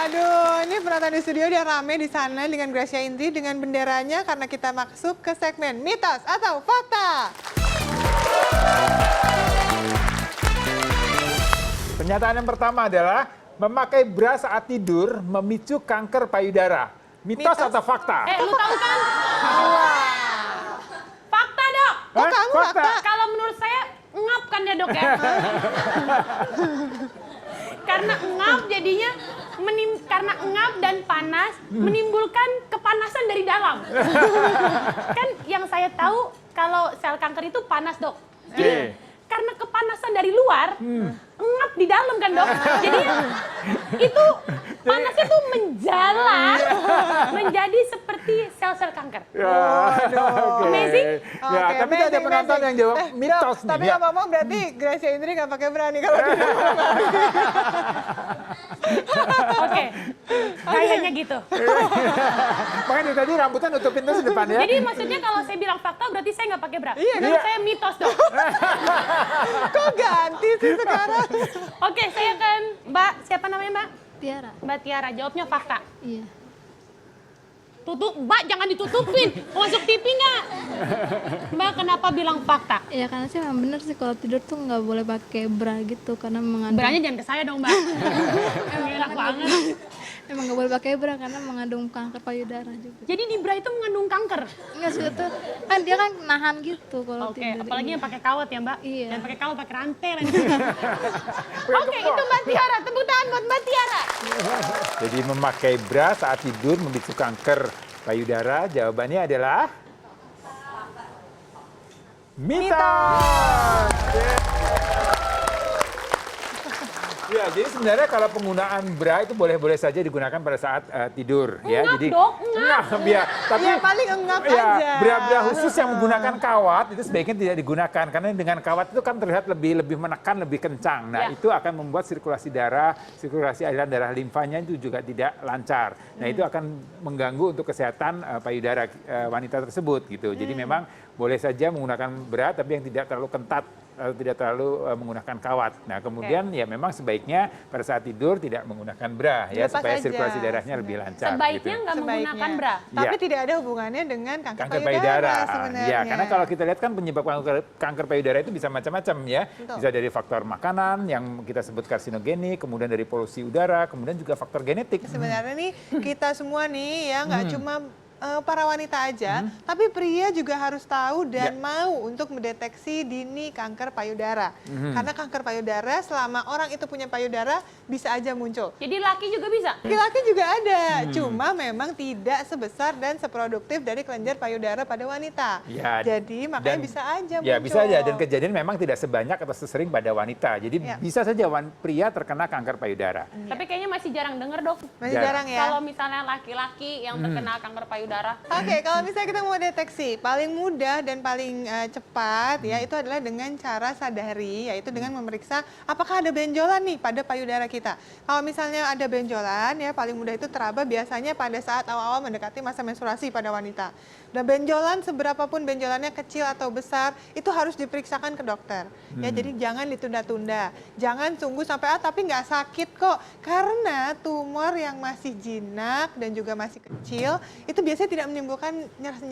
Waduh, ini penonton di studio udah rame di sana dengan Gracia Indri dengan benderanya karena kita masuk ke segmen mitos atau fakta. Pernyataan yang pertama adalah memakai bra saat tidur memicu kanker payudara. Mitos atau fakta? Lu tahu kan? Fakta, Dok. Oh, kamu fakta? Kalau menurut saya ngap kan ya, Dok ya? Karena ngap jadinya karena ngap dan panas menimbulkan kepanasan dari dalam. Kan yang saya tahu kalau sel kanker itu panas, Dok. Jadi karena kepanasan dari luar, ngap di dalam kan, Dok. Jadinya itu panasnya tuh menjalar menjadi seperti sel-sel kanker. Amazing? Ya, tapi ada penonton yang jawab mitos nih. Tapi ngomong berarti Gracia Indri nggak pakai bra nih kalau di Oke, kayaknya gitu. Makanya tadi rambutnya nutupin terus depan ya. Jadi maksudnya kalau saya bilang fakta berarti saya nggak pakai bra. Iya, Menurut saya mitos, Dok. Kok ganti sih sekarang? Oke, saya kan Mbak, siapa namanya Mbak? Tiara. Mbak Tiara, jawabnya fakta. Iya. Tutup, Mbak jangan ditutupin. Mau masuk TV nggak? Mbak kenapa bilang fakta? Ya karena sih memang bener sih kalau tidur tuh nggak boleh pakai bra gitu karena mengandung. Beranya jangan ke saya dong, Mbak. Emang enak banget. Emang nggak boleh pakai bra karena mengandung kanker payudara juga. Jadi di bra itu mengandung kanker. Enggak sih itu kan dia kan nahan gitu kalau Oke, tidur. apalagi yang pakai kawat ya, Mbak. Iya. Dan pakai kawat pakai rantai lagi. Oke, itu Mbak Tiara. Tepuk tangan buat Mbak Tiara. Jadi memakai bra saat tidur memicu kanker payudara. Jawabannya adalah mitos. Ya, jadi sebenarnya kalau penggunaan bra itu boleh-boleh saja digunakan pada saat tidur ya. Engap, Jadi Dok, engap. ya, tapi Ya paling engap ya, aja. bra-bra khusus yang menggunakan kawat itu sebaiknya tidak digunakan karena dengan kawat itu kan terlihat lebih menekan, lebih kencang. Nah, Ya. itu akan membuat sirkulasi darah, sirkulasi aliran darah limfanya itu juga tidak lancar. Nah, itu akan mengganggu untuk kesehatan payudara wanita tersebut gitu. Jadi memang boleh saja menggunakan bra tapi yang tidak terlalu ketat, tidak terlalu menggunakan kawat. Nah, kemudian ya memang sebaiknya pada saat tidur tidak menggunakan bra ya Dilepas supaya aja. sirkulasi darahnya lebih lancar. Sebaiknya gitu. nggak menggunakan bra. Tapi Ya. tidak ada hubungannya dengan kanker Kanker payudara payudara, sebenarnya. ya karena kalau kita lihat kan penyebab kanker payudara itu bisa macam-macam ya, Betul. bisa dari faktor makanan yang kita sebut karsinogenik, kemudian dari polusi udara, kemudian juga faktor genetik. Sebenarnya nih kita semua nih ya nggak cuma para wanita aja, tapi pria juga harus tahu dan mau untuk mendeteksi dini kanker payudara. Karena kanker payudara selama orang itu punya payudara bisa aja muncul. Jadi laki juga bisa. Laki-laki juga ada, cuma memang tidak sebesar dan seproduktif dari kelenjar payudara pada wanita. Ya, Jadi makanya dan- bisa aja muncul. Ya bisa aja dan kejadian memang tidak sebanyak atau sesering pada wanita. Jadi Ya. bisa saja pria terkena kanker payudara. Tapi kayaknya masih jarang denger, Dok. Masih Jarang. jarang ya. Kalau misalnya laki-laki yang terkena kanker payudara. Oke, kalau misalnya kita mau deteksi, paling mudah dan paling cepat ya itu adalah dengan cara sadari, yaitu dengan memeriksa apakah ada benjolan nih pada payudara kita. Kalau misalnya ada benjolan ya paling mudah itu teraba biasanya pada saat awal-awal mendekati masa menstruasi pada wanita. Dan benjolan seberapapun benjolannya kecil atau besar itu harus diperiksakan ke dokter. Ya jadi jangan ditunda-tunda, jangan tunggu sampai tapi nggak sakit kok, karena tumor yang masih jinak dan juga masih kecil itu biasanya tidak menimbulkan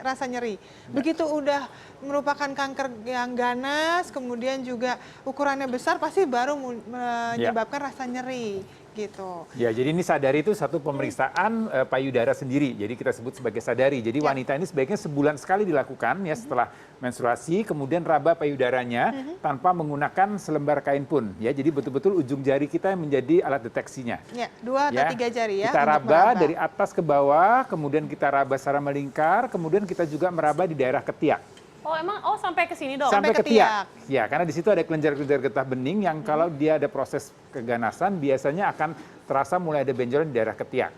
rasa nyeri. Begitu udah merupakan kanker yang ganas, kemudian juga ukurannya besar, pasti baru menyebabkan rasa nyeri gitu. Ya, jadi ini sadari itu satu pemeriksaan payudara sendiri. Jadi kita sebut sebagai sadari. Jadi wanita ini sebaiknya sebulan sekali dilakukan ya setelah menstruasi, kemudian raba payudaranya tanpa menggunakan selembar kain pun. Ya, jadi betul-betul ujung jari kita yang menjadi alat deteksinya. Ya, 2 atau 3 jari ya. Kita untuk raba dari atas ke bawah, kemudian kita raba secara melingkar, kemudian kita juga meraba di daerah ketiak. Oh emang, sampai ke sini, Dok? Sampai Sampai ke ketiak. tiak. Ya, karena di situ ada kelenjar-kelenjar getah bening yang kalau dia ada proses keganasan biasanya akan terasa mulai ada benjolan di daerah ketiak.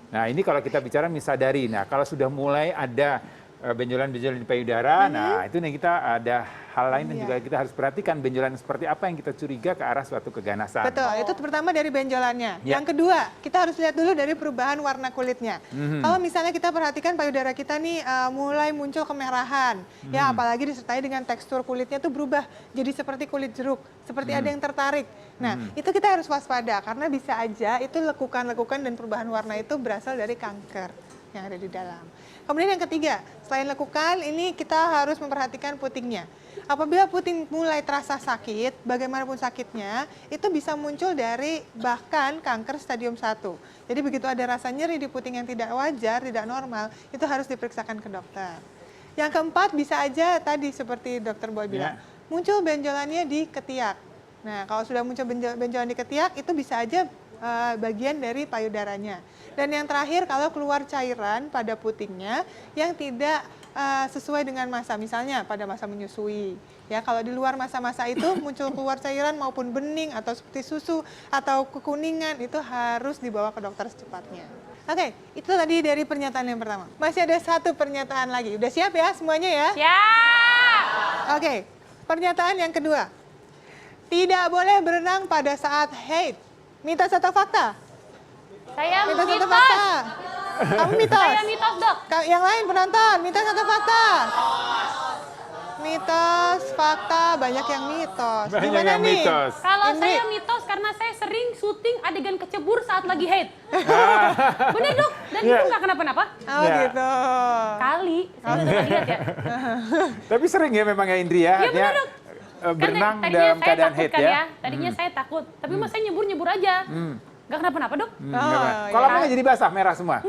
Nah, ini kalau kita bicara misadari. Nah, kalau sudah mulai ada benjolan-benjolan di payudara. Nah, itu nih kita ada hal lain yang Iya. juga kita harus perhatikan, benjolan seperti apa yang kita curiga ke arah suatu keganasan. Betul, itu pertama dari benjolannya. Ya. Yang kedua, kita harus lihat dulu dari perubahan warna kulitnya. Kalau misalnya kita perhatikan payudara kita nih mulai muncul kemerahan, ya apalagi disertai dengan tekstur kulitnya tuh berubah jadi seperti kulit jeruk, seperti ada yang tertarik. Nah, itu kita harus waspada karena bisa aja itu lekukan-lekukan dan perubahan warna itu berasal dari kanker yang ada di dalam. Kemudian yang ketiga, selain lekukan, ini kita harus memperhatikan putingnya. Apabila puting mulai terasa sakit, bagaimanapun sakitnya, itu bisa muncul dari bahkan kanker stadium 1. Jadi begitu ada rasa nyeri di puting yang tidak wajar, tidak normal, itu harus diperiksakan ke dokter. Yang keempat bisa aja tadi seperti dokter Boy bilang, muncul benjolannya di ketiak. Nah, kalau sudah muncul benjolan di ketiak, itu bisa aja bagian dari payudaranya. Dan yang terakhir, kalau keluar cairan pada putingnya yang tidak sesuai dengan masa, misalnya pada masa menyusui. Ya, kalau di luar masa-masa itu muncul keluar cairan maupun bening atau seperti susu atau kekuningan, itu harus dibawa ke dokter secepatnya. Oke, itu tadi dari pernyataan yang pertama. Masih ada satu pernyataan lagi. Udah siap ya semuanya ya? Ya. Oke, pernyataan yang kedua. Tidak boleh berenang pada saat haid. Mitos atau fakta? Saya Mitos atau mitos. fakta? Kamu mitos? Saya mitos, Dok. Yang lain penonton, mitos atau fakta? Mitos, fakta, banyak yang mitos. Banyak Gimana yang nih? mitos. Kalau Indri? saya mitos karena saya sering syuting adegan kecebur saat lagi haid. Bener, Dok? Dan Iya. itu nggak kenapa-napa. Oh Ya. gitu. Kali, saya udah pernah lihat ya. Tapi sering ya memang ya Indri ya, Iya, bener, Dok. berenang Kan tadinya dalam saya keadaan takut haid kan ya. Tadinya saya takut, tapi mas saya nyebur-nyebur aja. Nggak kenapa-napa, Dok. Oh, Nggak, iya. kolamnya jadi basah, merah semua.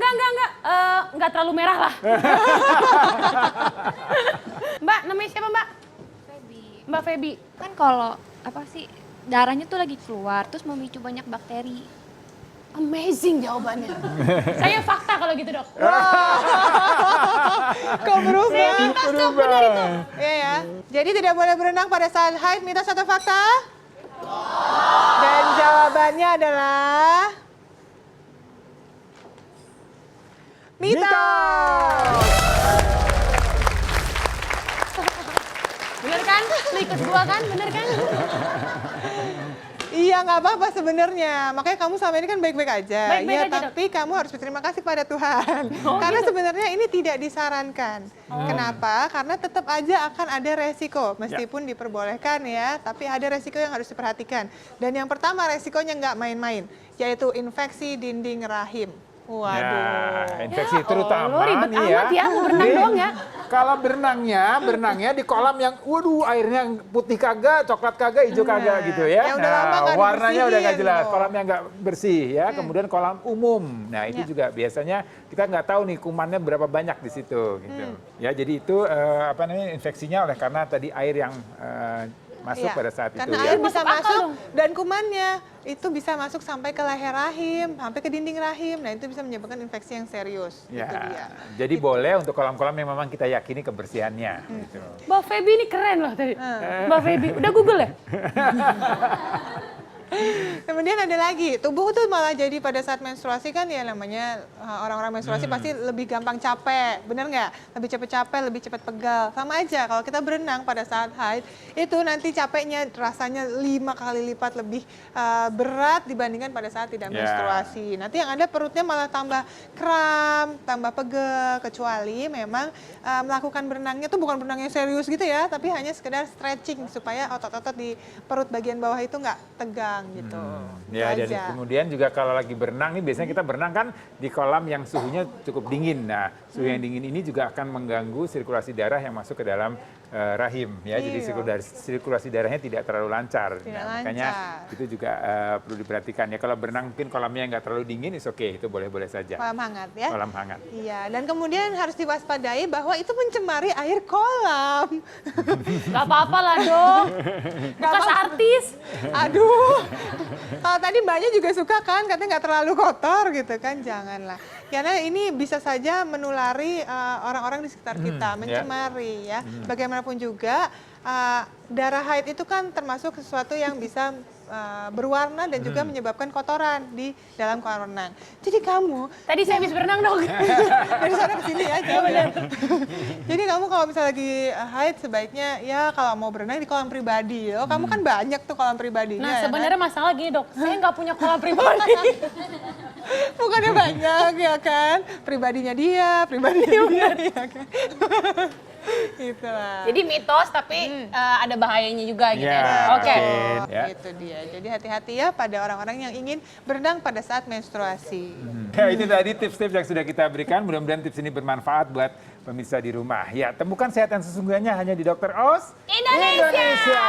Nggak terlalu merah lah. Mbak, namanya siapa, Mbak? Mbak Feby. Kan kalau apa sih darahnya tuh lagi keluar terus memicu banyak bakteri. Amazing jawabannya. Saya fakta kalau gitu, Dok. Kok berubah? Mitos, Dok, benar itu. Iya ya. Jadi tidak boleh berenang pada saat haid, mitos atau fakta? Dan jawabannya adalah mitos. Bener kan? Lu ikut gua kan? Bener kan? Iya, nggak apa-apa sebenarnya. Makanya kamu selama ini kan baik-baik aja. Baik-baik Iya, aja, Dok. tapi kamu harus berterima kasih pada Tuhan. Oh, Karena gitu. sebenarnya ini tidak disarankan. Kenapa? Karena tetap aja akan ada resiko. Meskipun diperbolehkan ya, tapi ada resiko yang harus diperhatikan. Dan yang pertama resikonya nggak main-main, yaitu infeksi dinding rahim. Waduh. Ya, infeksi Ya terutama Allah, ribet nih amat ya, mau berenang Nih, doang ya. Kalau berenangnya di kolam yang, waduh airnya putih kagak, coklat kagak, hijau kagak gitu ya. yang udah lama nggak warnanya udah nggak dibersihin jelas, loh. kolamnya nggak bersih ya. Kemudian kolam umum, nah itu Ya. juga biasanya kita nggak tahu nih kumannya berapa banyak di situ gitu. Ya jadi itu apa namanya infeksinya oleh karena tadi air yang masuk Iya. pada saat Karena itu air ya. bisa Masuk akal masuk dong. dan kumannya itu bisa masuk sampai ke leher rahim, sampai ke dinding rahim. Nah, itu bisa menyebabkan infeksi yang serius. Ya, Itu dia. jadi boleh untuk kolam-kolam yang memang kita yakini kebersihannya. Gitu. Mbak Feby ini keren loh tadi. Mbak Feby, udah Google ya? Kemudian ada lagi, tubuh tuh malah jadi pada saat menstruasi kan ya namanya orang-orang menstruasi pasti lebih gampang capek, bener nggak? Lebih cepat capek, lebih cepat pegal. Sama aja kalau kita berenang pada saat haid, itu nanti capeknya rasanya 5 kali lipat lebih berat dibandingkan pada saat tidak Ya. menstruasi. Nanti yang ada perutnya malah tambah kram, tambah pegel, kecuali memang melakukan berenangnya tuh bukan berenang yang serius gitu ya, tapi hanya sekedar stretching supaya otot-otot di perut bagian bawah itu nggak tegang gitu. Ya, Itu dan aja. kemudian juga kalau lagi berenang nih biasanya kita berenang kan di kolam yang suhunya cukup dingin. Nah, suhu yang dingin ini juga akan mengganggu sirkulasi darah yang masuk ke dalam rahim ya. Jadi Iya. sirkulasi darahnya tidak terlalu lancar. Tidak Makanya lancar. itu juga perlu diperhatikan ya. Kalau berenang mungkin kolamnya nggak terlalu dingin, is oke, itu boleh-boleh saja. Kolam hangat ya. Kolam hangat. Iya, dan kemudian harus diwaspadai bahwa itu mencemari air kolam. Gak apa-apa lah dong. Bekas artis. Aduh, kalau tadi mbaknya juga suka kan, katanya nggak terlalu kotor gitu kan, janganlah. Karena ini bisa saja menulari orang-orang di sekitar kita, mencemari ya. Bagaimanapun juga, darah haid itu kan termasuk sesuatu yang bisa berwarna dan juga menyebabkan kotoran di dalam kolam renang. Jadi kamu Tadi saya habis berenang dong. dari sana ke sini aja. Jadi kamu kalau misalnya lagi haid sebaiknya ya kalau mau berenang di kolam pribadi. Oh, kamu kan banyak tuh kolam pribadinya. Nah, ya kan? sebenarnya masalah gini, Dok. Saya nggak punya kolam pribadi. Bukannya banyak ya kan? Pribadinya dia ya kan? Itulah. Jadi mitos tapi ada bahayanya juga gitu Ya, ya. Oke. mungkin, ya. Itu dia. Jadi hati-hati ya pada orang-orang yang ingin berenang pada saat menstruasi. Ya, itu tadi tips-tips yang sudah kita berikan. Mudah-mudahan tips ini bermanfaat buat pemirsa di rumah. Ya, temukan sehat yang sesungguhnya hanya di Dr. Oz Indonesia.